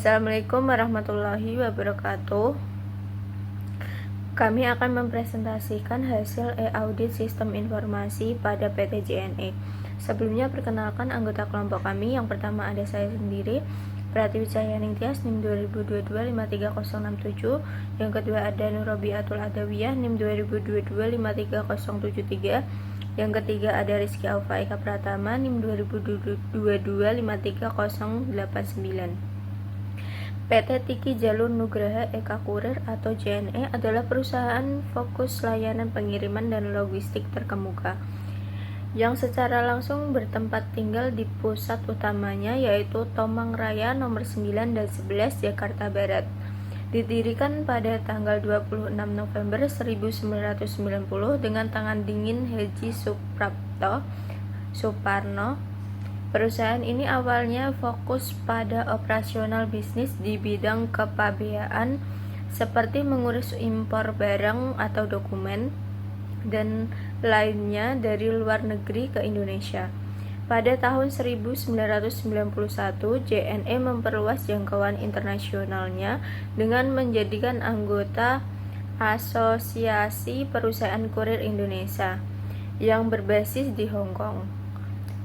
Assalamualaikum warahmatullahi wabarakatuh. Kami akan mempresentasikan hasil e-audit sistem informasi pada PT JNE. Sebelumnya perkenalkan anggota kelompok kami. Yang pertama ada saya sendiri, Pratiwi Cahyaning Tias, NIM 2022-53067. Yang kedua ada Nurobiatul Adawiyah, NIM 2022-53073. Yang ketiga ada Rizky Aufa Eka Pratama, NIM 2022-53089. PT Tiki Jalur Nugraha Eka Kurir atau JNE adalah perusahaan fokus layanan pengiriman dan logistik terkemuka yang secara langsung bertempat tinggal di pusat utamanya yaitu Tomang Raya nomor 9 dan 11 Jakarta Barat. Didirikan pada tanggal 26 November 1990 dengan tangan dingin Haji Suparno. Perusahaan ini awalnya fokus pada operasional bisnis di bidang kepabeaan seperti mengurus impor barang atau dokumen dan lainnya dari luar negeri ke Indonesia. Pada tahun 1991, JNE memperluas jangkauan internasionalnya dengan menjadikan anggota Asosiasi Perusahaan Kurir Indonesia yang berbasis di Hong Kong.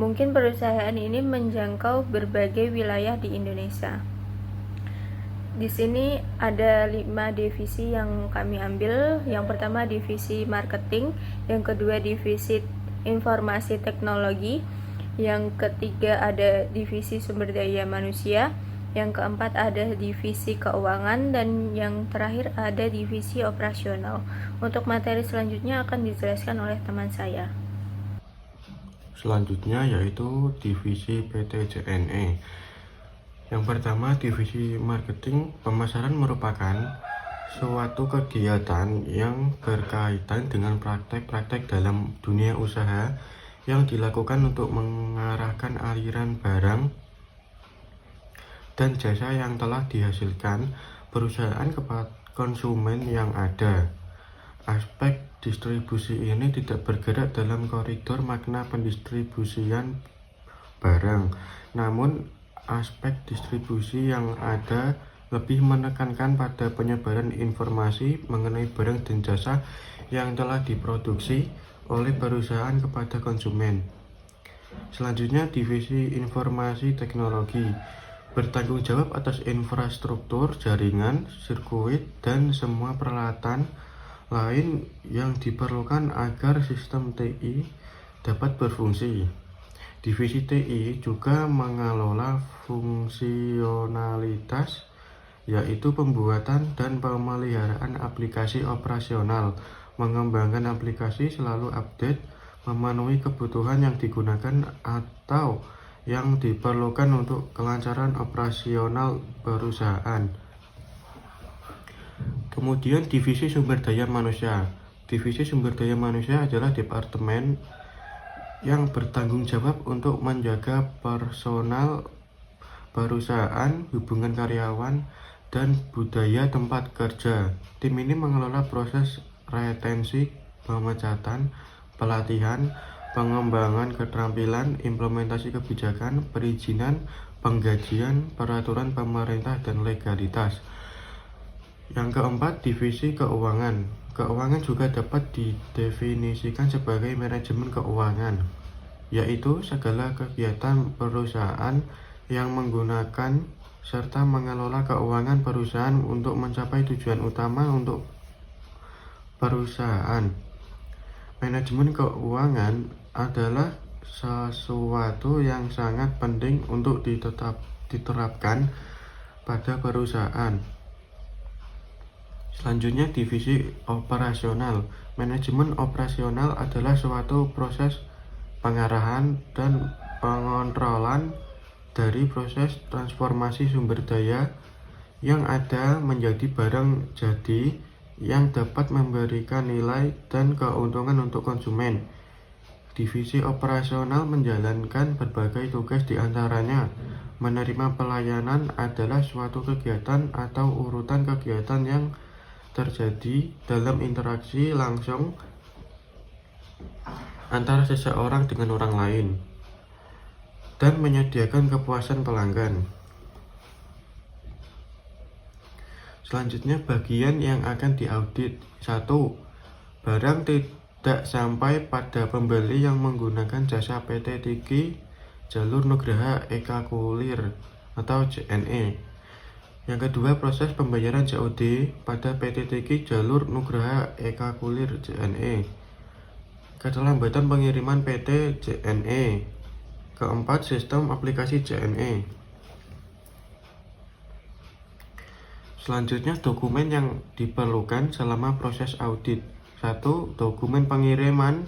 Mungkin perusahaan ini menjangkau berbagai wilayah di Indonesia. Di sini ada 5 divisi yang kami ambil. Yang pertama divisi marketing, yang kedua divisi informasi teknologi, yang ketiga ada divisi sumber daya manusia, yang keempat ada divisi keuangan, dan yang terakhir ada divisi operasional. Untuk materi selanjutnya akan dijelaskan oleh teman saya. Selanjutnya yaitu divisi PT JNE. Yang pertama, divisi marketing. Pemasaran merupakan suatu kegiatan yang berkaitan dengan praktek-praktek dalam dunia usaha yang dilakukan untuk mengarahkan aliran barang dan jasa yang telah dihasilkan perusahaan kepada konsumen yang ada. Aspek distribusi ini tidak bergerak dalam koridor makna pendistribusian barang, namun aspek distribusi yang ada lebih menekankan pada penyebaran informasi mengenai barang dan jasa yang telah diproduksi oleh perusahaan kepada konsumen. Selanjutnya, divisi informasi teknologi bertanggung jawab atas infrastruktur, jaringan, sirkuit, dan semua peralatan lain yang diperlukan agar sistem TI dapat berfungsi. Divisi TI juga mengelola fungsionalitas, yaitu pembuatan dan pemeliharaan aplikasi operasional, mengembangkan aplikasi selalu update, memenuhi kebutuhan yang digunakan atau yang diperlukan untuk kelancaran operasional perusahaan. Kemudian divisi sumber daya manusia. Divisi sumber daya manusia adalah departemen yang bertanggung jawab untuk menjaga personal perusahaan, hubungan karyawan, dan budaya tempat kerja. Tim ini mengelola proses retensi, pemecatan, pelatihan, pengembangan keterampilan, implementasi kebijakan, perizinan, penggajian, peraturan pemerintah, dan legalitas. Yang keempat, divisi keuangan. Keuangan juga dapat didefinisikan sebagai manajemen keuangan, yaitu segala kegiatan perusahaan yang menggunakan serta mengelola keuangan perusahaan untuk mencapai tujuan utama untuk perusahaan. Manajemen keuangan adalah sesuatu yang sangat penting untuk diterapkan pada perusahaan. Selanjutnya, divisi operasional. Manajemen operasional adalah suatu proses pengarahan dan pengontrolan dari proses transformasi sumber daya yang ada menjadi barang jadi yang dapat memberikan nilai dan keuntungan untuk konsumen. Divisi operasional menjalankan berbagai tugas, diantaranya menerima pelayanan adalah suatu kegiatan atau urutan kegiatan yang terjadi dalam interaksi langsung antara seseorang dengan orang lain dan menyediakan kepuasan pelanggan. Selanjutnya bagian yang akan diaudit. 1. Barang tidak sampai pada pembeli yang menggunakan jasa PT Tiki Jalur Nugraha Eka Kulir atau JNE. Yang kedua, proses pembayaran COD pada PT Tiki Jalur Nugraha Eka Kulir JNE. Keterlambatan pengiriman PT JNE. Keempat, sistem aplikasi JNE. Selanjutnya, dokumen yang diperlukan selama proses audit. 1. Dokumen pengiriman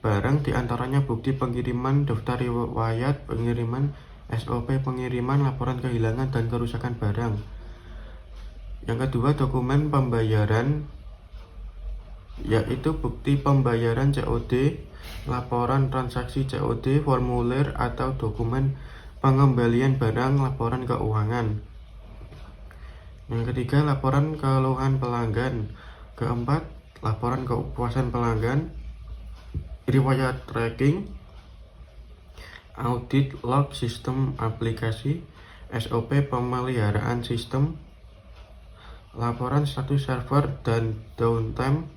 barang, diantaranya bukti pengiriman, daftar riwayat pengiriman, SOP pengiriman, laporan kehilangan dan kerusakan barang. Yang kedua, dokumen pembayaran, yaitu bukti pembayaran COD, laporan transaksi COD, formulir atau dokumen pengembalian barang, laporan keuangan. Yang ketiga, laporan keluhan pelanggan. Keempat, laporan kepuasan pelanggan, riwayat tracking, audit log sistem aplikasi, SOP pemeliharaan sistem, laporan status server dan downtime.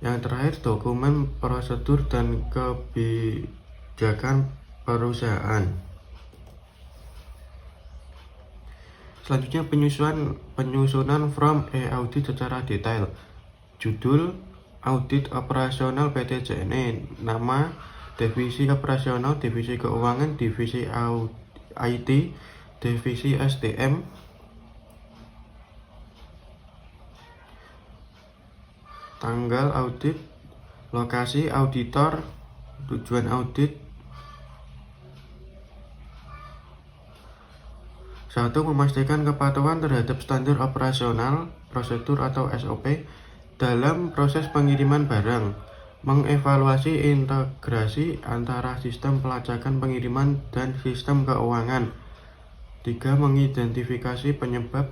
Yang terakhir, dokumen prosedur dan kebijakan perusahaan. Selanjutnya, penyusunan form e-audit secara detail. Judul, audit operasional PT JNE, nama, divisi operasional, divisi keuangan, divisi IT, divisi SDM, tanggal audit, lokasi auditor, tujuan audit. 1. Memastikan kepatuhan terhadap standar operasional, prosedur atau SOP dalam proses pengiriman barang. Mengevaluasi integrasi antara sistem pelacakan pengiriman dan sistem keuangan. 3. Mengidentifikasi penyebab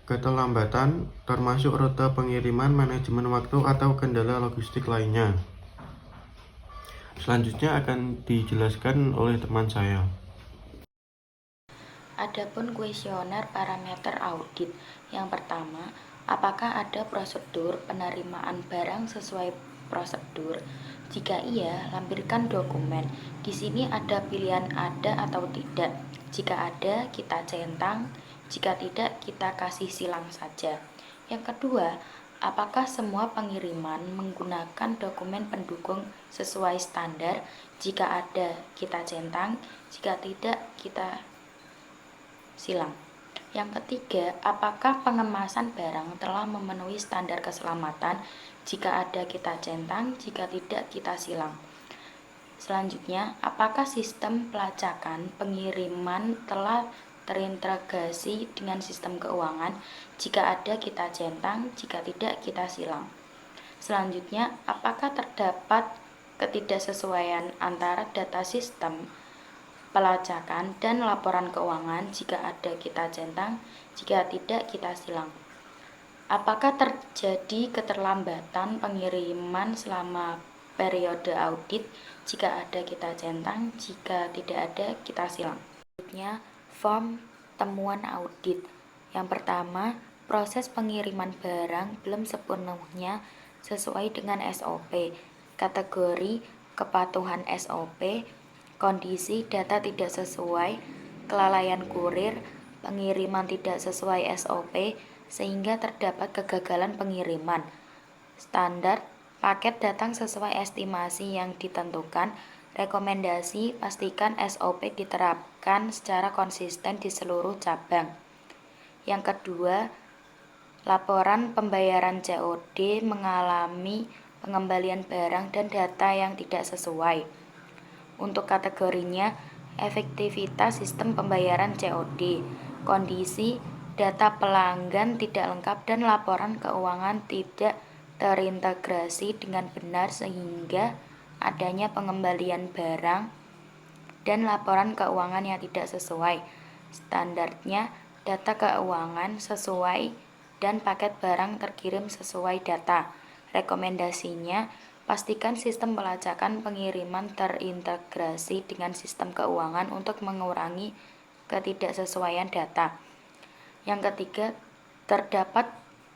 keterlambatan, termasuk rute pengiriman, manajemen waktu, atau kendala logistik lainnya. Selanjutnya akan dijelaskan oleh teman saya. Adapun kuesioner parameter audit. Yang pertama, apakah ada prosedur penerimaan barang sesuai prosedur? Jika iya, lampirkan dokumen. Di sini ada pilihan ada atau tidak. Jika ada, kita centang. Jika tidak, kita kasih silang saja. Yang kedua, apakah semua pengiriman menggunakan dokumen pendukung sesuai standar? Jika ada, kita centang. Jika tidak, kita silang. Yang ketiga, apakah pengemasan barang telah memenuhi standar keselamatan? Jika ada, kita centang. Jika tidak, kita silang. Selanjutnya, apakah sistem pelacakan pengiriman telah terintegrasi dengan sistem keuangan? Jika ada, kita centang. Jika tidak, kita silang. Selanjutnya, apakah terdapat ketidaksesuaian antara data sistem pelacakan dan laporan keuangan? Jika ada, kita centang. Jika tidak, kita silang. Apakah terjadi keterlambatan pengiriman selama periode audit? Jika ada, kita centang. Jika tidak ada, kita silang. Selanjutnya, form temuan audit. Yang pertama, proses pengiriman barang belum sepenuhnya sesuai dengan SOP. Kategori kepatuhan SOP, kondisi data tidak sesuai, kelalaian kurir, pengiriman tidak sesuai SOP, sehingga terdapat kegagalan pengiriman. Standar, paket datang sesuai estimasi yang ditentukan. Rekomendasi, pastikan SOP diterapkan secara konsisten di seluruh cabang. Yang kedua, laporan pembayaran COD mengalami pengembalian barang dan data yang tidak sesuai. Untuk kategorinya, efektivitas sistem pembayaran COD, kondisi data pelanggan tidak lengkap dan laporan keuangan tidak terintegrasi dengan benar sehingga adanya pengembalian barang dan laporan keuangan yang tidak sesuai. Standarnya, data keuangan sesuai dan paket barang terkirim sesuai data. Rekomendasinya, pastikan sistem pelacakan pengiriman terintegrasi dengan sistem keuangan untuk mengurangi ketidaksesuaian data. Yang ketiga, terdapat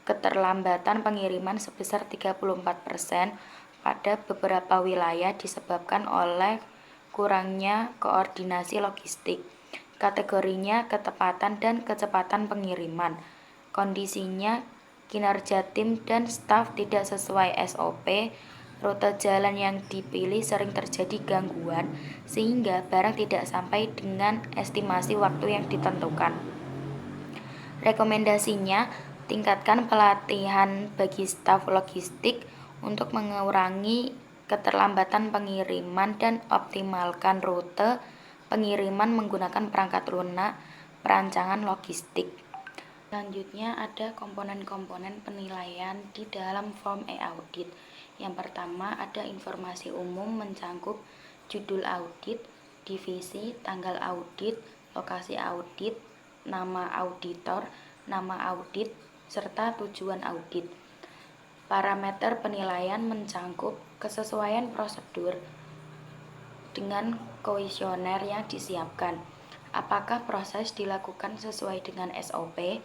keterlambatan pengiriman sebesar 34% pada beberapa wilayah disebabkan oleh kurangnya koordinasi logistik. Kategorinya ketepatan dan kecepatan pengiriman. Kondisinya kinerja tim dan staf tidak sesuai SOP, rute jalan yang dipilih sering terjadi gangguan sehingga barang tidak sampai dengan estimasi waktu yang ditentukan. Rekomendasinya, tingkatkan pelatihan bagi staf logistik untuk mengurangi keterlambatan pengiriman dan optimalkan rute pengiriman menggunakan perangkat lunak perancangan logistik. Selanjutnya ada komponen-komponen penilaian di dalam form e-audit. Yang pertama ada informasi umum mencangkup judul audit, divisi, tanggal audit, lokasi audit, nama auditor, nama audit, serta tujuan audit. Parameter penilaian mencangkup kesesuaian prosedur dengan kuesioner yang disiapkan. Apakah proses dilakukan sesuai dengan SOP?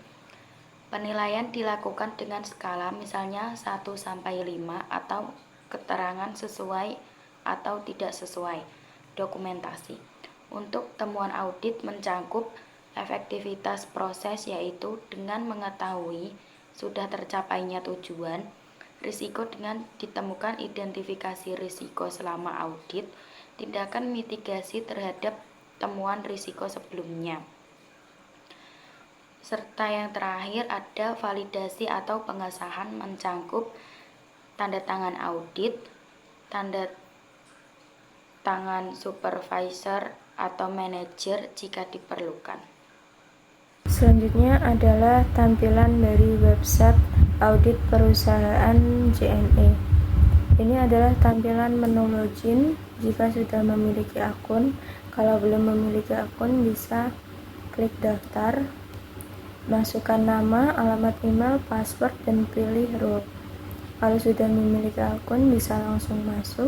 Penilaian dilakukan dengan skala misalnya 1-5 atau keterangan sesuai atau tidak sesuai. Dokumentasi. Untuk temuan audit mencangkup efektivitas proses yaitu dengan mengetahui sudah tercapainya tujuan, risiko dengan ditemukan identifikasi risiko selama audit, tindakan mitigasi terhadap temuan risiko sebelumnya. Serta yang terakhir ada validasi atau pengesahan mencangkup tanda tangan audit, tanda tangan supervisor atau manajer jika diperlukan. Selanjutnya adalah tampilan dari website audit perusahaan JNE. Ini adalah tampilan menu login jika sudah memiliki akun. Kalau belum memiliki akun bisa klik daftar. Masukkan nama, alamat email, password, dan pilih role. Kalau sudah memiliki akun bisa langsung masuk.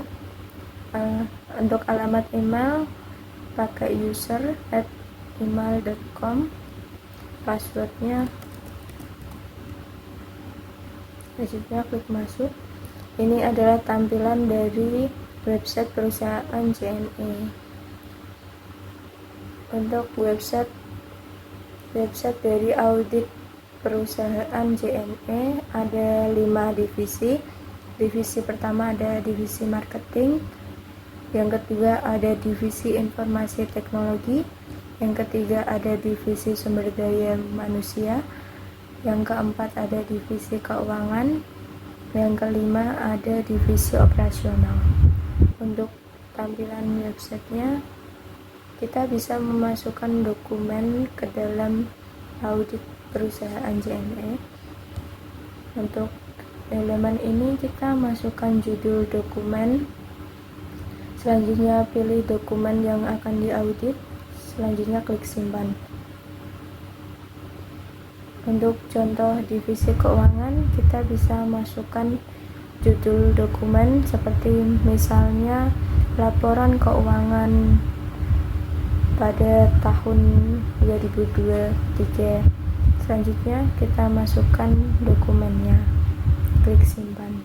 Untuk alamat email pakai user@email.com, passwordnya selanjutnya klik masuk. Ini adalah tampilan dari website perusahaan JNE. Untuk website dari audit perusahaan JNE ada 5 divisi. Divisi pertama ada divisi marketing, yang kedua ada divisi informasi teknologi, yang ketiga ada divisi sumber daya manusia, yang keempat ada divisi keuangan, yang kelima ada divisi operasional. Untuk tampilan websitenya, kita bisa memasukkan dokumen ke dalam audit perusahaan JNE. Untuk elemen ini kita masukkan judul dokumen, selanjutnya pilih dokumen yang akan diaudit, selanjutnya klik simpan. Untuk contoh divisi keuangan, kita bisa masukkan judul dokumen seperti misalnya laporan keuangan pada tahun 2023. Selanjutnya kita masukkan dokumennya, klik simpan.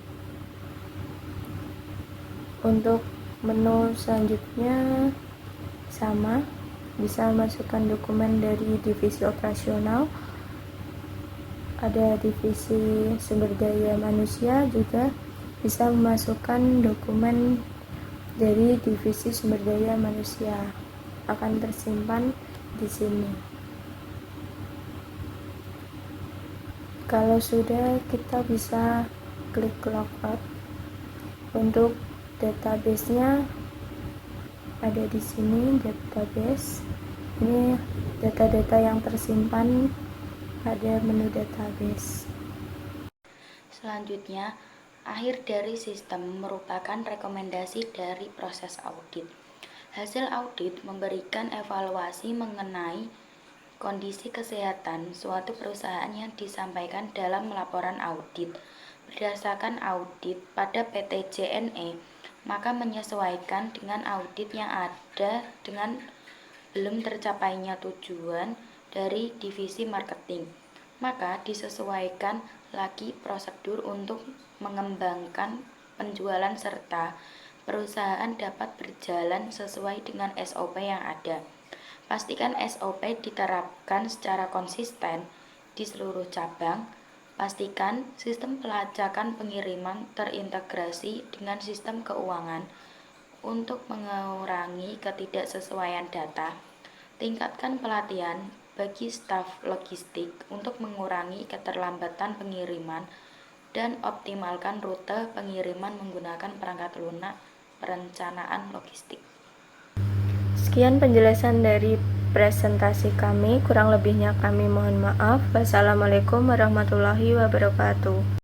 Untuk menu selanjutnya sama, bisa masukkan dokumen dari divisi operasional, ada divisi sumber daya manusia, juga bisa memasukkan dokumen dari divisi sumber daya manusia, akan tersimpan di sini. Kalau sudah, kita bisa klik logout. Untuk database-nya ada di sini, database. Ini data-data yang tersimpan pada menu database. Selanjutnya, akhir dari sistem merupakan rekomendasi dari proses audit. Hasil audit memberikan evaluasi mengenai kondisi kesehatan suatu perusahaan yang disampaikan dalam laporan audit. Berdasarkan audit pada PT JNE, maka menyesuaikan dengan audit yang ada dengan belum tercapainya tujuan dari divisi marketing. maka disesuaikan lagi prosedur untuk mengembangkan penjualan serta perusahaan dapat berjalan sesuai dengan SOP yang ada. Pastikan SOP diterapkan secara konsisten di seluruh cabang. Pastikan sistem pelacakan pengiriman terintegrasi dengan sistem keuangan untuk mengurangi ketidaksesuaian data. Tingkatkan pelatihan bagi staf logistik untuk mengurangi keterlambatan pengiriman dan optimalkan rute pengiriman menggunakan perangkat lunak perencanaan logistik. Sekian penjelasan dari presentasi kami, kurang lebihnya kami mohon maaf. Wassalamualaikum warahmatullahi wabarakatuh.